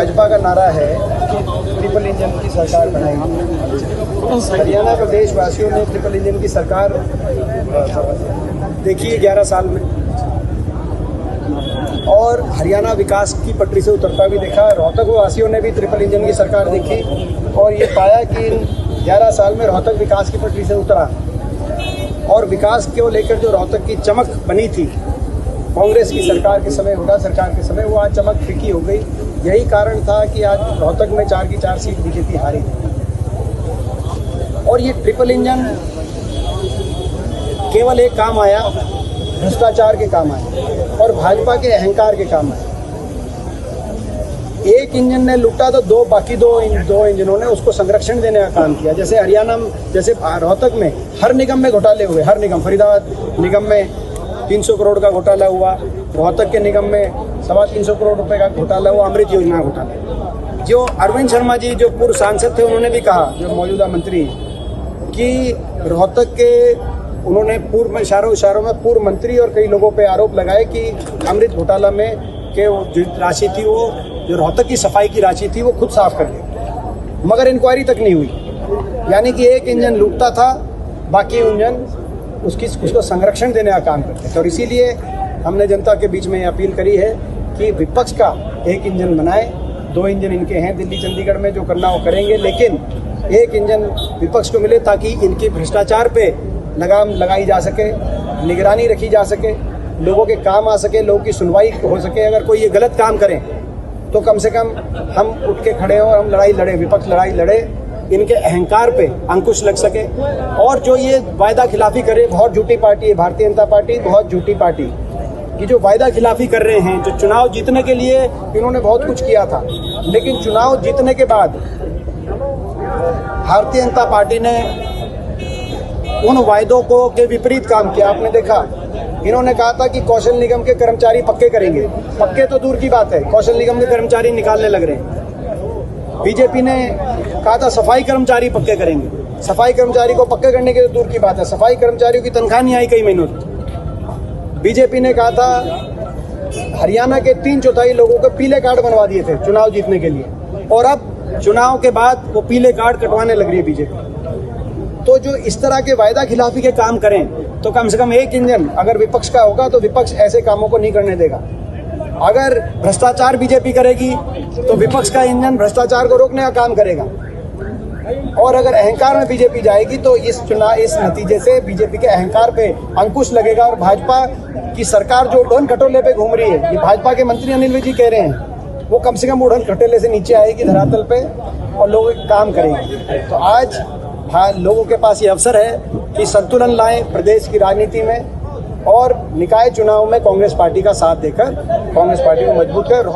भाजपा का नारा है ट्रिपल इंजन की सरकार बनाएगी। हरियाणा प्रदेश वासियों ने ट्रिपल इंजन की सरकार देखी है 11 साल में, और हरियाणा विकास की पटरी से उतरता भी देखा। रोहतक वासियों ने भी ट्रिपल इंजन की सरकार देखी और ये पाया कि इन 11 साल में रोहतक विकास की पटरी से उतरा, और विकास को लेकर जो रोहतक की चमक बनी थी कांग्रेस की सरकार के समय, हुड्डा सरकार के समय, वो आज चमक फीकी हो गई। यही कारण था कि आज रोहतक में 4 की 4 सीट बीजेपी हारी। और ये ट्रिपल इंजन केवल एक काम आया, भ्रष्टाचार के काम आए और भाजपा के अहंकार के काम आए। एक इंजन ने लूटा तो बाकी दो इंजनों ने उसको संरक्षण देने का काम किया। जैसे हरियाणा में, जैसे रोहतक में हर निगम में घोटाले हुए, हर निगम, फरीदाबाद निगम में 300 करोड़ का घोटाला हुआ, रोहतक के निगम में 325 करोड़ रुपए का घोटाला हुआ, अमृत योजना घोटाला। जो अरविंद शर्मा जी जो पूर्व सांसद थे, उन्होंने भी कहा, जो मौजूदा मंत्री, कि रोहतक के, उन्होंने पूर्व में इशारों में पूर्व मंत्री और कई लोगों पे आरोप लगाए कि अमृत घोटाला में के जो राशि थी, वो जो रोहतक की सफाई की राशि थी, वो खुद साफ कर ली, मगर इंक्वायरी तक नहीं हुई। यानी कि एक इंजन लूटता था, बाकी इंजन उसको संरक्षण देने का काम करते थे। और इसीलिए हमने जनता के बीच में ये अपील करी है कि विपक्ष का एक इंजन बनाए। 2 इंजन इनके हैं दिल्ली चंडीगढ़ में, जो करना वो करेंगे, लेकिन एक इंजन विपक्ष को मिले ताकि इनकी भ्रष्टाचार पे लगाम लगाई जा सके, निगरानी रखी जा सके, लोगों के काम आ सके, लोगों की सुनवाई हो सके। अगर कोई ये गलत काम करें तो कम से कम हम उठ के खड़े हों और हम लड़ाई लड़े, विपक्ष लड़ाई लड़े, इनके अहंकार पे अंकुश लग सके। और जो ये वायदा खिलाफी करे, बहुत झूठी पार्टी है भारतीय जनता पार्टी, बहुत झूठी पार्टी की जो वायदा खिलाफी कर रहे हैं। जो चुनाव जीतने के लिए इन्होंने बहुत कुछ किया था, लेकिन चुनाव जीतने के बाद भारतीय जनता पार्टी ने उन वायदों को के विपरीत काम किया। आपने देखा, इन्होंने कहा था कि कौशल निगम के कर्मचारी पक्के करेंगे, पक्के तो दूर की बात है, कौशल निगम के कर्मचारी निकालने लग रहे हैं। बीजेपी ने कहा था सफाई कर्मचारी पक्के करेंगे, सफाई कर्मचारी को पक्के करने की तो दूर की बात है, सफाई कर्मचारियों की तनख्वाह नहीं आई कई महीनों से। बीजेपी ने कहा था हरियाणा के 3/4 लोगों को पीले कार्ड बनवा दिए थे चुनाव जीतने के लिए, और अब चुनाव के बाद वो पीले कार्ड कटवाने लग रही है बीजेपी। तो जो इस तरह के वायदा खिलाफी के काम करें तो कम से कम एक इंजन अगर विपक्ष का होगा तो विपक्ष ऐसे कामों को नहीं करने देगा। अगर भ्रष्टाचार बीजेपी करेगी तो विपक्ष का इंजन भ्रष्टाचार को रोकने का काम करेगा, और अगर अहंकार में बीजेपी जाएगी तो इस नतीजे से बीजेपी के अहंकार पे अंकुश लगेगा। और भाजपा की सरकार जो उड़न खटोले पे घूम रही है, ये भाजपा के मंत्री अनिल विज जी कह रहे हैं, वो कम से कम उड़न खटोले से नीचे आएगी धरातल पे और लोग काम करेंगे। तो आज लोगों के पास ये अवसर है कि संतुलन लाएं प्रदेश की राजनीति में, और निकाय चुनाव में कांग्रेस पार्टी का साथ देकर कांग्रेस पार्टी को मजबूत करें।